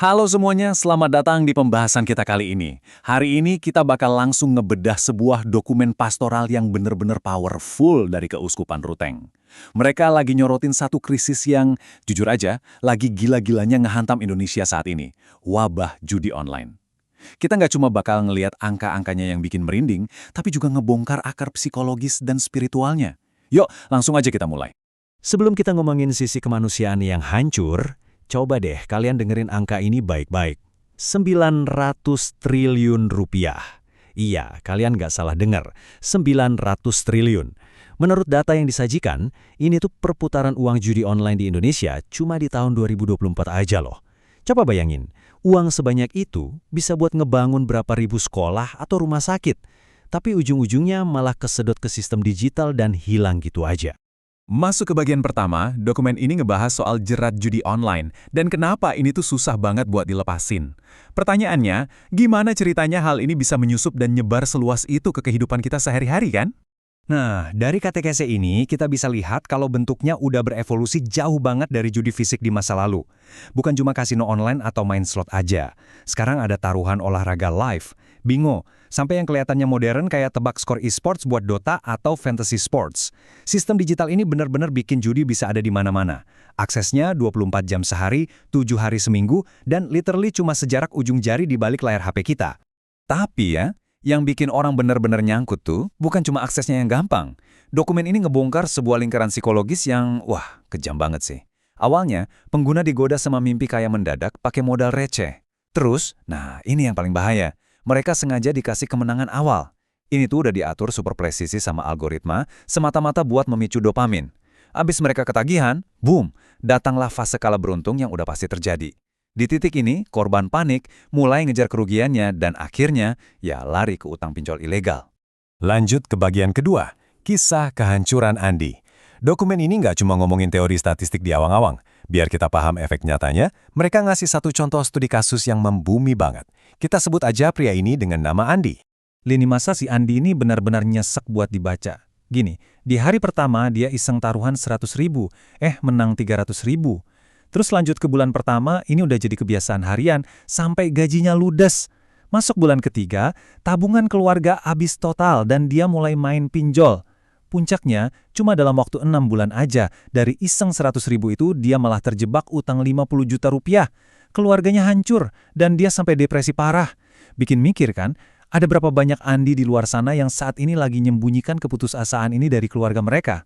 Halo semuanya, selamat datang di pembahasan kita kali ini. Hari ini kita bakal langsung ngebedah sebuah dokumen pastoral yang bener-bener powerful dari Keuskupan Ruteng. Mereka lagi nyorotin satu krisis yang, jujur aja, lagi gila-gilanya ngehantam Indonesia saat ini. Wabah judi online. Kita nggak cuma bakal ngelihat angka-angkanya yang bikin merinding, tapi juga ngebongkar akar psikologis dan spiritualnya. Yuk, langsung aja kita mulai. Sebelum kita ngomongin sisi kemanusiaan yang hancur, coba deh kalian dengerin angka ini baik-baik. 900 triliun rupiah. Iya, kalian nggak salah dengar. 900 triliun. Menurut data yang disajikan, ini tuh perputaran uang judi online di Indonesia cuma di tahun 2024 aja loh. Coba bayangin, uang sebanyak itu bisa buat ngebangun berapa ribu sekolah atau rumah sakit. Tapi ujung-ujungnya malah kesedot ke sistem digital dan hilang gitu aja. Masuk ke bagian pertama, dokumen ini ngebahas soal jerat judi online dan kenapa ini tuh susah banget buat dilepasin. Pertanyaannya, gimana ceritanya hal ini bisa menyusup dan nyebar seluas itu ke kehidupan kita sehari-hari kan? Nah, dari KTKC ini kita bisa lihat kalau bentuknya udah berevolusi jauh banget dari judi fisik di masa lalu. Bukan cuma kasino online atau main slot aja. Sekarang ada taruhan olahraga live, bingo, sampai yang kelihatannya modern kayak tebak skor e-sports buat Dota atau fantasy sports. Sistem digital ini benar-benar bikin judi bisa ada di mana-mana. Aksesnya 24 jam sehari, 7 hari seminggu, dan literally cuma sejarak ujung jari di balik layar HP kita. Tapi ya, yang bikin orang benar-benar nyangkut tuh bukan cuma aksesnya yang gampang. Dokumen ini ngebongkar sebuah lingkaran psikologis yang, wah, kejam banget sih. Awalnya, pengguna digoda sama mimpi kaya mendadak pakai modal receh. Terus, nah ini yang paling bahaya. Mereka sengaja dikasih kemenangan awal. Ini tuh udah diatur super presisi sama algoritma, semata-mata buat memicu dopamin. Abis mereka ketagihan, boom, datanglah fase kalah beruntung yang udah pasti terjadi. Di titik ini, korban panik, mulai ngejar kerugiannya, dan akhirnya, ya lari ke utang pinjol ilegal. Lanjut ke bagian kedua, kisah kehancuran Andi. Dokumen ini nggak cuma ngomongin teori statistik di awang-awang. Biar kita paham efek nyatanya, mereka ngasih satu contoh studi kasus yang membumi banget. Kita sebut aja pria ini dengan nama Andi. Lini masa si Andi ini benar-benar nyesek buat dibaca. Gini, di hari pertama dia iseng taruhan 100.000, menang 300.000. Terus lanjut ke bulan pertama, ini udah jadi kebiasaan harian, sampai gajinya ludes. Masuk bulan ketiga, tabungan keluarga habis total dan dia mulai main pinjol. Puncaknya, cuma dalam waktu 6 bulan aja, dari iseng 100.000 itu dia malah terjebak utang 50 juta rupiah. Keluarganya hancur, dan dia sampai depresi parah. Bikin mikir kan, ada berapa banyak Andi di luar sana yang saat ini lagi nyembunyikan keputusasaan ini dari keluarga mereka.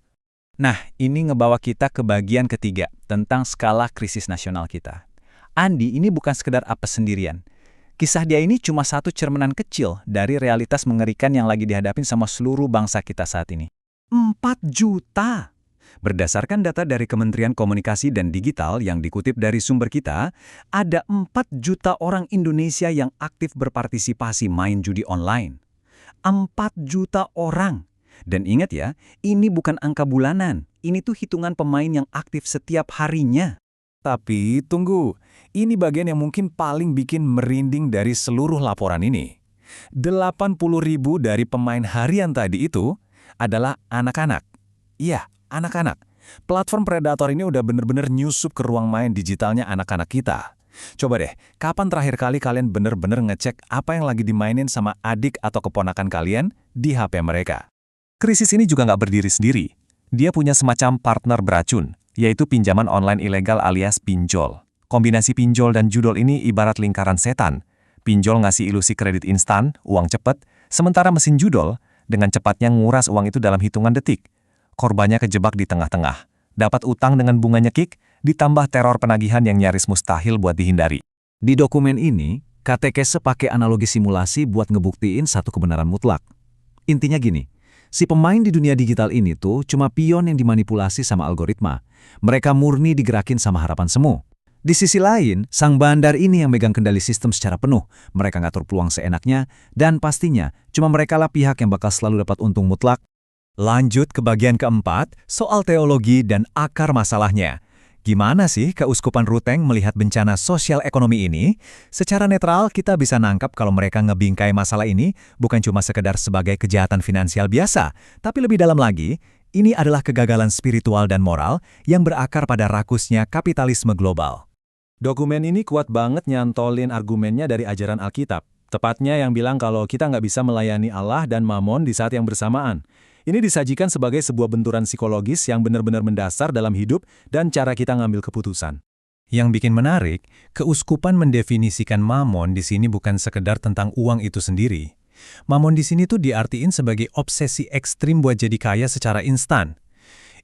Nah, ini ngebawa kita ke bagian ketiga, tentang skala krisis nasional kita. Andi ini bukan sekedar apes sendirian. Kisah dia ini cuma satu cermenan kecil dari realitas mengerikan yang lagi dihadapin sama seluruh bangsa kita saat ini. 4 juta! Berdasarkan data dari Kementerian Komunikasi dan Digital yang dikutip dari sumber kita, ada 4 juta orang Indonesia yang aktif berpartisipasi main judi online. 4 juta orang! Dan ingat ya, ini bukan angka bulanan. Ini tuh hitungan pemain yang aktif setiap harinya. Tapi tunggu, ini bagian yang mungkin paling bikin merinding dari seluruh laporan ini. 80.000 dari pemain harian tadi itu adalah anak-anak. Iya, anak-anak. Platform predator ini udah bener-bener nyusup ke ruang main digitalnya anak-anak kita. Coba deh, kapan terakhir kali kalian bener-bener ngecek apa yang lagi dimainin sama adik atau keponakan kalian di HP mereka? Krisis ini juga nggak berdiri sendiri. Dia punya semacam partner beracun, yaitu pinjaman online ilegal alias pinjol. Kombinasi pinjol dan judol ini ibarat lingkaran setan. Pinjol ngasih ilusi kredit instan, uang cepet, sementara mesin judol dengan cepatnya nguras uang itu dalam hitungan detik. Korbannya kejebak di tengah-tengah. Dapat utang dengan bunga nyekik, ditambah teror penagihan yang nyaris mustahil buat dihindari. Di dokumen ini, KTKS pakai analogi simulasi buat ngebuktiin satu kebenaran mutlak. Intinya gini, si pemain di dunia digital ini tuh cuma pion yang dimanipulasi sama algoritma. Mereka murni digerakin sama harapan semu. Di sisi lain, sang bandar ini yang megang kendali sistem secara penuh. Mereka ngatur peluang seenaknya, dan pastinya cuma merekalah pihak yang bakal selalu dapat untung mutlak. Lanjut ke bagian keempat, soal teologi dan akar masalahnya. Gimana sih Keuskupan Ruteng melihat bencana sosial ekonomi ini? Secara netral kita bisa nangkap kalau mereka ngebingkai masalah ini bukan cuma sekedar sebagai kejahatan finansial biasa, tapi lebih dalam lagi, ini adalah kegagalan spiritual dan moral yang berakar pada rakusnya kapitalisme global. Dokumen ini kuat banget nyantolin argumennya dari ajaran Alkitab. Tepatnya yang bilang kalau kita nggak bisa melayani Allah dan Mamon di saat yang bersamaan. Ini disajikan sebagai sebuah benturan psikologis yang benar-benar mendasar dalam hidup dan cara kita ngambil keputusan. Yang bikin menarik, keuskupan mendefinisikan mamon di sini bukan sekedar tentang uang itu sendiri. Mamon di sini tuh diartiin sebagai obsesi ekstrim buat jadi kaya secara instan.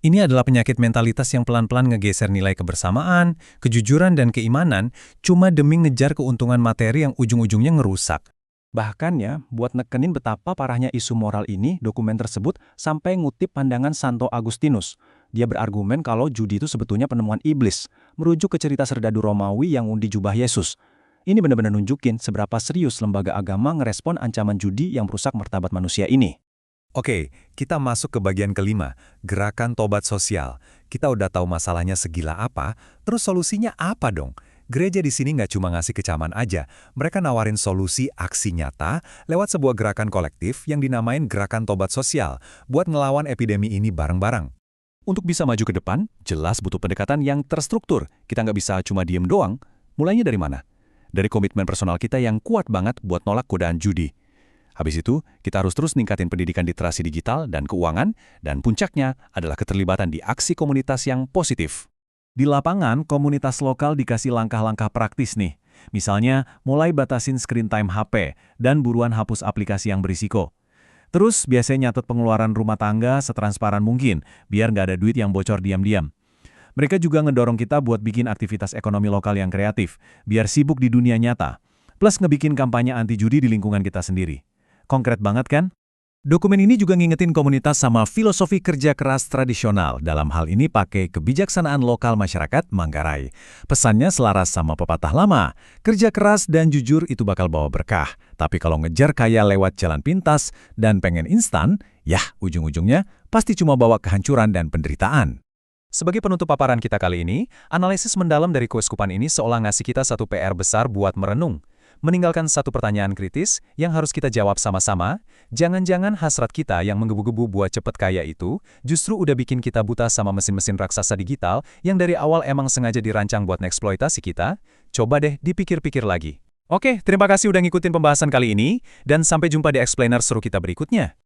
Ini adalah penyakit mentalitas yang pelan-pelan ngegeser nilai kebersamaan, kejujuran dan keimanan cuma demi ngejar keuntungan materi yang ujung-ujungnya ngerusak. Bahkan ya, buat nekenin betapa parahnya isu moral ini, dokumen tersebut sampai ngutip pandangan Santo Agustinus. Dia berargumen kalau judi itu sebetulnya penemuan iblis, merujuk ke cerita serdadu Romawi yang undi jubah Yesus. Ini benar-benar nunjukin seberapa serius lembaga agama ngerespon ancaman judi yang merusak martabat manusia ini. Oke, kita masuk ke bagian kelima, gerakan tobat sosial. Kita udah tahu masalahnya segila apa, terus solusinya apa dong? Gereja di sini nggak cuma ngasih kecaman aja, mereka nawarin solusi aksi nyata lewat sebuah gerakan kolektif yang dinamain gerakan tobat sosial buat ngelawan epidemi ini bareng-bareng. Untuk bisa maju ke depan, jelas butuh pendekatan yang terstruktur. Kita nggak bisa cuma diem doang. Mulainya dari mana? Dari komitmen personal kita yang kuat banget buat nolak godaan judi. Habis itu, kita harus terus ningkatin pendidikan literasi digital dan keuangan, dan puncaknya adalah keterlibatan di aksi komunitas yang positif. Di lapangan, komunitas lokal dikasih langkah-langkah praktis nih. Misalnya, mulai batasin screen time HP dan buruan hapus aplikasi yang berisiko. Terus, biasanya nyatet pengeluaran rumah tangga setransparan mungkin, biar nggak ada duit yang bocor diam-diam. Mereka juga ngedorong kita buat bikin aktivitas ekonomi lokal yang kreatif, biar sibuk di dunia nyata. Plus ngebikin kampanye anti judi di lingkungan kita sendiri. Konkret banget kan? Dokumen ini juga ngingetin komunitas sama filosofi kerja keras tradisional, dalam hal ini pakai kebijaksanaan lokal masyarakat Manggarai. Pesannya selaras sama pepatah lama, kerja keras dan jujur itu bakal bawa berkah. Tapi kalau ngejar kaya lewat jalan pintas dan pengen instan, yah ujung-ujungnya pasti cuma bawa kehancuran dan penderitaan. Sebagai penutup paparan kita kali ini, analisis mendalam dari keuskupan ini seolah ngasih kita satu PR besar buat merenung. Meninggalkan satu pertanyaan kritis yang harus kita jawab sama-sama, jangan-jangan hasrat kita yang menggebu-gebu buat cepet kaya itu justru udah bikin kita buta sama mesin-mesin raksasa digital yang dari awal emang sengaja dirancang buat ngeksploitasi kita? Coba deh dipikir-pikir lagi. Oke, terima kasih udah ngikutin pembahasan kali ini, dan sampai jumpa di explainer seru kita berikutnya.